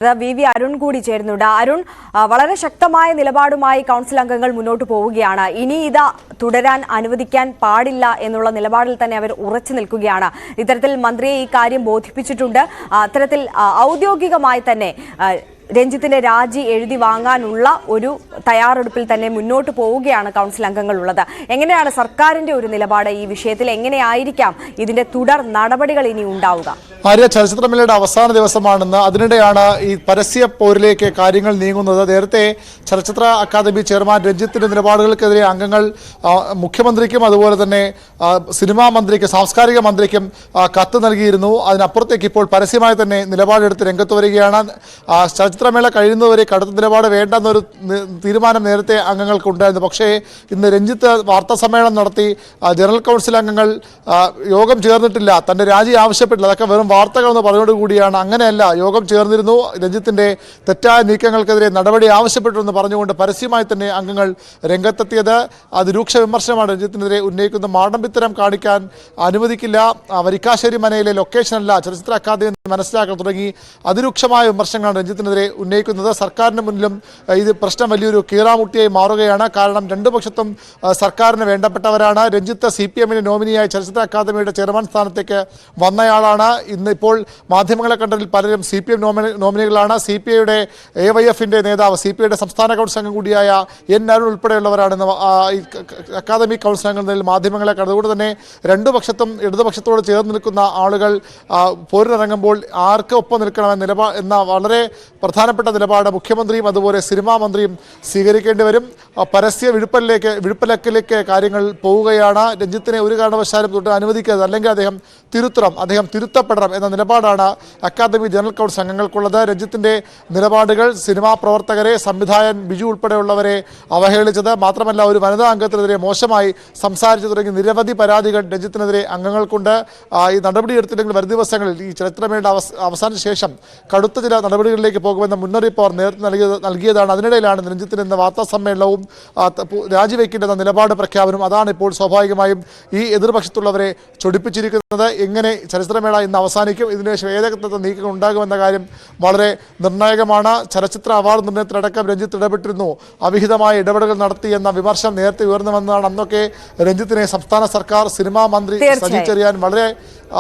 V Arun കൂടി ചേരുന്നുണ്ട്. അരുൺ, വളരെ ശക്തമായ നിലപാടുമായി കൗൺസിൽ അംഗങ്ങൾ മുന്നോട്ട് പോവുകയാണ്. ഇനി ഇത് തുടരാൻ അനുവദിക്കാൻ പാടില്ല എന്നുള്ള നിലപാടിൽ തന്നെ അവർ ഉറച്ചു നിൽക്കുകയാണ്. ഇത്തരത്തിൽ മന്ത്രിയെ ഈ കാര്യം ബോധിപ്പിച്ചിട്ടുണ്ട്. അത്തരത്തിൽ ഔദ്യോഗികമായി തന്നെ രഞ്ജിത്തിന്റെ രാജി എഴുതി വാങ്ങാനുള്ള ഒരു തയ്യാറെടുപ്പിൽ തന്നെ മുന്നോട്ട് പോവുകയാണ് കൗൺസിൽ അംഗങ്ങൾ ഉള്ളത്. എങ്ങനെയാണ് സർക്കാരിന്റെ ഒരു നിലപാട് ഈ വിഷയത്തിൽ? എങ്ങനെയായിരിക്കാം ഇതിന്റെ തുടർ നടപടികൾ ഇനി ഉണ്ടാവുക? ആര്യ, ചലച്ചിത്രമേളയുടെ അവസാന ദിവസമാണെന്ന്, അതിനിടെയാണ് ഈ പരസ്യ പോരിലേക്ക് കാര്യങ്ങൾ നീങ്ങുന്നത്. നേരത്തെ ചലച്ചിത്ര അക്കാദമി ചെയർമാൻ രഞ്ജിത്തിന്റെ നിലപാടുകൾക്കെതിരെ അംഗങ്ങൾ മുഖ്യമന്ത്രിക്കും അതുപോലെ തന്നെ സിനിമാ മന്ത്രിക്കും സാംസ്കാരിക മന്ത്രിക്കും കത്ത് നൽകിയിരുന്നു. അതിനപ്പുറത്തേക്ക് ഇപ്പോൾ പരസ്യമായി തന്നെ നിലപാടെടുത്ത് രംഗത്ത് വരികയാണ്. ചലച്ചിത്രമേള കഴിയുന്നതുവരെ കടുത്ത നിലപാട് വേണ്ടെന്നൊരു തീരുമാനം നേരത്തെ അംഗങ്ങൾക്കുണ്ടായിരുന്നു. പക്ഷേ ഇന്ന് രഞ്ജിത്ത് വാർത്താ സമ്മേളനം നടത്തി ജനറൽ കൗൺസിൽ അംഗങ്ങൾ യോഗം ചേർന്നിട്ടില്ല, തന്റെ രാജി ആവശ്യപ്പെട്ടില്ല, അതൊക്കെ വെറും വാർത്തകളെന്ന് പറഞ്ഞുകൊണ്ടുകൂടിയാണ്. അങ്ങനെയല്ല, യോഗം ചേർന്നിരുന്നു, രഞ്ജിത്തിന്റെ തെറ്റായ നീക്കങ്ങൾക്കെതിരെ നടപടി ആവശ്യപ്പെട്ടുവെന്ന് പറഞ്ഞുകൊണ്ട് പരസ്യമായി തന്നെ അംഗങ്ങൾ രംഗത്തെത്തിയത്. അത് രൂക്ഷ വിമർശനമാണ് രഞ്ജിത്തിനെതിരെ ഉന്നയിക്കുന്നത്. മാടമ്പിത്തരം കാണിക്കാൻ അനുവദിക്കില്ല, വരിക്കാശ്ശേരി മനയിലെ ലൊക്കേഷനല്ല ചലച്ചിത്ര അക്കാദമി മനസ്സിലാക്കാൻ തുടങ്ങി അതിരൂക്ഷമായ വിമർശനങ്ങളാണ് രഞ്ജിത്തിനെതിരെ ഉന്നയിക്കുന്നത്. സർക്കാരിന് മുന്നിലും ഇത് പ്രശ്നം വലിയൊരു കീറാമുട്ടിയായി മാറുകയാണ്. കാരണം രണ്ടു പക്ഷത്തും സർക്കാരിന് വേണ്ടപ്പെട്ടവരാണ്. രഞ്ജിത്ത് CPM-ന്റെ നോമിനിയായി ചലച്ചിത്ര അക്കാദമിയുടെ ചെയർമാൻ സ്ഥാനത്തേക്ക് വന്നയാളാണ്. ഇന്നിപ്പോൾ മാധ്യമങ്ങളെ കണ്ടതിൽ പലരും CPM നോമിനികളാണ്. CPI-യുടെ AYF-ന്റെ നേതാവ്, CPI-യുടെ സംസ്ഥാന കൗൺസിൽ അംഗം കൂടിയായ N അരുൺ ഉൾപ്പെടെയുള്ളവരാണ് അക്കാദമി കൗൺസിൽ അംഗങ്ങളിൽ മാധ്യമങ്ങളെ കണ്ടത്. അതുകൊണ്ട് തന്നെ രണ്ടു പക്ഷത്തും ഇടതുപക്ഷത്തോട് ചേർന്ന് നിൽക്കുന്ന ആളുകൾ പോരിനിറങ്ങുമ്പോൾ ആർക്ക് ഒപ്പം നിൽക്കണമെന്ന എന്ന വളരെ പ്രധാനപ്പെട്ട നിലപാട് മുഖ്യമന്ത്രിയും അതുപോലെ സിനിമാ മന്ത്രിയും സ്വീകരിക്കേണ്ടി വരും. പരസ്യ വിഴുപ്പലക്കിലേക്ക് കാര്യങ്ങൾ പോവുകയാണ്. രഞ്ജിത്തിനെ ഒരു കാരണവശാലും തൊട്ട് അനുവദിക്കരുത്, അല്ലെങ്കിൽ അദ്ദേഹം തിരുത്തപ്പെടണം എന്ന നിലപാടാണ് അക്കാദമി ജനറൽ കൗൺസിൽ അംഗങ്ങൾക്കുള്ളത്. രഞ്ജിത്തിന്റെ നിലപാടുകൾ സിനിമാ പ്രവർത്തകരെ, സംവിധായകൻ ബിജു ഉൾപ്പെടെയുള്ളവരെ അവഹേളിച്ചത് മാത്രമല്ല, ഒരു വനിതാ അംഗത്തിനെതിരെ മോശമായി സംസാരിച്ചു തുടങ്ങി നിരവധി പരാതികൾ രഞ്ജിത്തിനെതിരെ അംഗങ്ങൾക്കുണ്ട്. ഈ നടപടിയെടുത്തില്ലെങ്കിൽ വരും ദിവസങ്ങളിൽ ഈ ചലച്ചിത്രമേളയുടെ അവസാന ശേഷം കടുത്ത ചില നടപടികളിലേക്ക് പോകുമെന്ന മുന്നറിയിപ്പ് അവർ നേരത്തെ നൽകിയതാണ്. അതിനിടയിലാണ് രഞ്ജിത്തിന് ഇന്ന് വാർത്താ സമ്മേളനവും രാജിവെക്കേണ്ടെന്ന നിലപാട് പ്രഖ്യാപനം. അതാണ് ഇപ്പോൾ സ്വാഭാവികമായും ഈ എതിർപക്ഷത്തുള്ളവരെ ചൊടിപ്പിച്ചിരിക്കുന്നത്. എങ്ങനെ ചലച്ചിത്രമേള ഇന്ന് അവസാനിക്കും, ഇതിനുശേഷം ഏതൊക്കെ നീക്കങ്ങൾ ഉണ്ടാകുമെന്ന കാര്യം വളരെ നിർണായകമാണ്. ചലച്ചിത്ര അവാർഡ് നിർണ്ണയത്തിലടക്കം രഞ്ജിത്ത് ഇടപെട്ടിരുന്നു, അവിഹിതമായ ഇടപെടലുകൾ നടത്തിയെന്ന വിമർശനം നേരത്തെ ഉയർന്നു വന്നതാണ്. അന്നൊക്കെ രഞ്ജിത്തിനെ സംസ്ഥാന സർക്കാർ, സിനിമാ മന്ത്രി സജി ചെറിയാൻ വളരെ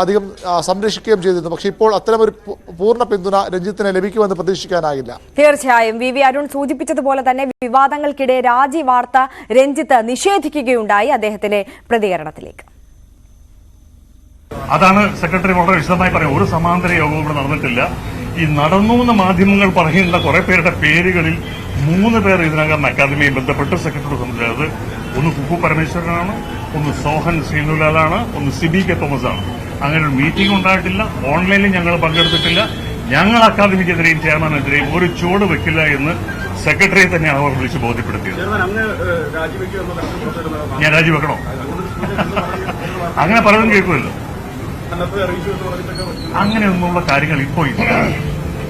അധികം സംരക്ഷിക്കുകയും ചെയ്തിരുന്നു. പക്ഷേ ഇപ്പോൾ അത്തരമൊരു പൂർണ്ണ പിന്തുണ രഞ്ജിത്തിന് ലഭിക്കുമെന്ന് പ്രതീക്ഷിക്കാനാകില്ല. തീർച്ചയായും വി അരുൺ സൂചിപ്പിച്ചതുപോലെ തന്നെ വിവാദങ്ങൾക്കിടെ രാജി വാർത്ത രഞ്ജിത്ത് നിഷേധിക്കുകയുണ്ടായി. അദ്ദേഹത്തിന്റെ പ്രതികരണത്തിലേക്ക്. അതാണ് സെക്രട്ടറി വളരെ വിശദമായി പറയുന്നത്. ഒരു സമാന്തര യോഗവും ഇവിടെ നടന്നിട്ടില്ല. ഈ നടന്നു എന്ന് മാധ്യമങ്ങൾ പറയുന്ന കുറെ പേരുടെ പേരുകളിൽ 3 പേർ ഇതിനകം അക്കാദമിയെ ബന്ധപ്പെട്ട് സെക്രട്ടറി സംസാരിച്ചത്. ഒന്ന് കുക്കു പരമേശ്വരനാണ്, ഒന്ന് സോഹൻ ശ്രീനുലാലാണ്, ഒന്ന് സിബി കെ തോമസ് ആണ്. അങ്ങനെ ഒരു മീറ്റിംഗ് ഉണ്ടായിട്ടില്ല. ഓൺലൈനിൽ ഞങ്ങൾ പങ്കെടുത്തിട്ടില്ല. ഞങ്ങൾ അക്കാദമിക്കെതിരെയും ചെയർമാനെതിരെയും ഒരു ചുവട് വെക്കില്ല എന്ന് സെക്രട്ടറിയെ തന്നെയാണ് അവർ വിളിച്ച് ബോധ്യപ്പെടുത്തിയത്. ഞാൻ രാജിവെക്കണോ? അങ്ങനെ പലതും കേൾക്കുമല്ലോ. അങ്ങനെയൊന്നുള്ള കാര്യങ്ങൾ ഇപ്പോൾ ഇല്ല.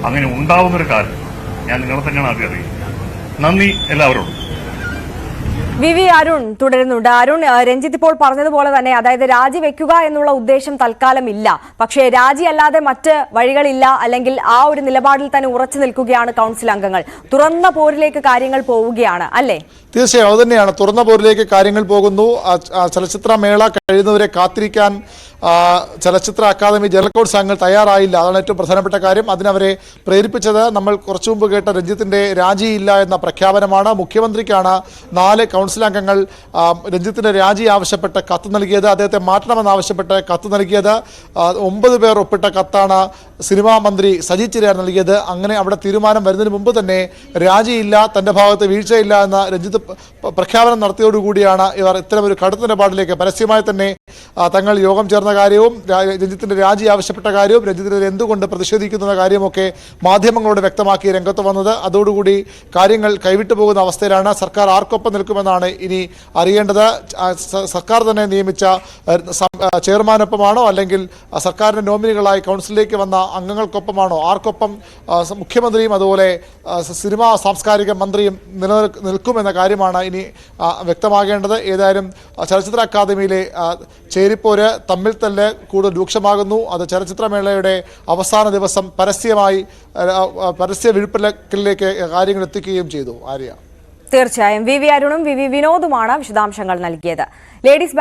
അങ്ങനെ ഉണ്ടാവുന്നൊരു കാര്യം ഞാൻ നിങ്ങളെ തന്നെയാണ് ആദ്യം അറിയുന്നത്. നന്ദി എല്ലാവരോടും. വി അരുൺ തുടരുന്നുണ്ട്. അരുൺ, രഞ്ജിത്ത് ഇപ്പോൾ പറഞ്ഞതുപോലെ തന്നെ, അതായത് രാജിവെക്കുക എന്നുള്ള ഉദ്ദേശം തൽക്കാലം ഇല്ല. പക്ഷേ രാജിയല്ലാതെ മറ്റ് വഴികളില്ല, അല്ലെങ്കിൽ ആ ഒരു നിലപാടിൽ തന്നെ ഉറച്ചു നിൽക്കുകയാണ് കൗൺസിൽ അംഗങ്ങൾ. തുറന്ന പോരിലേക്ക് കാര്യങ്ങൾ പോവുകയാണ് അല്ലേ? തീർച്ചയായും അത് തന്നെയാണ്, തുറന്ന പോരിലേക്ക് കാര്യങ്ങൾ പോകുന്നു. ചലച്ചിത്രമേള കഴിയുന്നവരെ കാത്തിരിക്കാൻ ചലച്ചിത്ര അക്കാദമി ജനറൽ കൗൺസിൽ അംഗങ്ങൾ തയ്യാറായില്ല. അതാണ് ഏറ്റവും പ്രധാനപ്പെട്ട കാര്യം. അതിനവരെ പ്രേരിപ്പിച്ചത് നമ്മൾ കുറച്ചു മുമ്പ് കേട്ട രഞ്ജിത്തിന്റെ രാജിയില്ല എന്ന പ്രഖ്യാപനമാണ്. മുഖ്യമന്ത്രിക്കാണ് 4 കൗൺസിൽ അംഗങ്ങൾ രഞ്ജിത്തിന്റെ രാജി ആവശ്യപ്പെട്ട് കത്ത് നൽകിയത്. അദ്ദേഹത്തെ മാറ്റണമെന്നാവശ്യപ്പെട്ട് കത്ത് നൽകിയത്. 9 പേർ ഒപ്പിട്ട കത്താണ് സിനിമാ മന്ത്രി സജി ചെറിയാൻ നൽകിയത്. അങ്ങനെ അവിടെ തീരുമാനം വരുന്നതിന് മുമ്പ് തന്നെ രാജിയില്ല, തന്റെ ഭാഗത്ത് വീഴ്ചയില്ല എന്ന രഞ്ജിത്ത് പ്രഖ്യാപനം നടത്തിയോടുകൂടിയാണ് ഇവർ ഇത്തരമൊരു കടുത്ത നിലപാടിലേക്ക് പരസ്യമായി തന്നെ തങ്ങൾ യോഗം ചേർന്ന കാര്യവും രഞ്ജിത്തിന്റെ രാജി ആവശ്യപ്പെട്ട കാര്യവും രഞ്ജിത്തിനെതിരെ എന്തുകൊണ്ട് പ്രതിഷേധിക്കുന്ന കാര്യമൊക്കെ മാധ്യമങ്ങളോട് വ്യക്തമാക്കി രംഗത്ത് വന്നത്. അതോടുകൂടി കാര്യങ്ങൾ കൈവിട്ടു പോകുന്ന അവസ്ഥയിലാണ്. സർക്കാർ ആർക്കൊപ്പം നിൽക്കുമെന്നാണ് ഇനി അറിയേണ്ടത്. സർക്കാർ തന്നെ നിയമിച്ച ചെയർമാനൊപ്പമാണോ, അല്ലെങ്കിൽ സർക്കാരിന്റെ നോമിനികളായി കൗൺസിലിലേക്ക് വന്ന അംഗങ്ങൾക്കൊപ്പമാണോ, ആർക്കൊപ്പം മുഖ്യമന്ത്രിയും അതുപോലെ സിനിമാ സാംസ്കാരിക മന്ത്രിയും നിൽക്കുമെന്ന കാര്യമാണ് ഇനി വ്യക്തമാകേണ്ടത്. ഏതായാലും ചലച്ചിത്ര അക്കാദമിയിലെ ചേരിപ്പോര് തമ്മിൽ തന്നെ കൂടുതൽ രൂക്ഷമാകുന്നു. അത് ചലച്ചിത്രമേളയുടെ അവസാന ദിവസം പരസ്യ വിഴുപ്പിലേക്ക് കാര്യങ്ങൾ എത്തിക്കുകയും ചെയ്തു. ആര്യ, തീർച്ചയായും വി അരുണും വി വിനോദുമാണ് വിശദാംശങ്ങൾ നൽകിയത്. ലേഡീസ്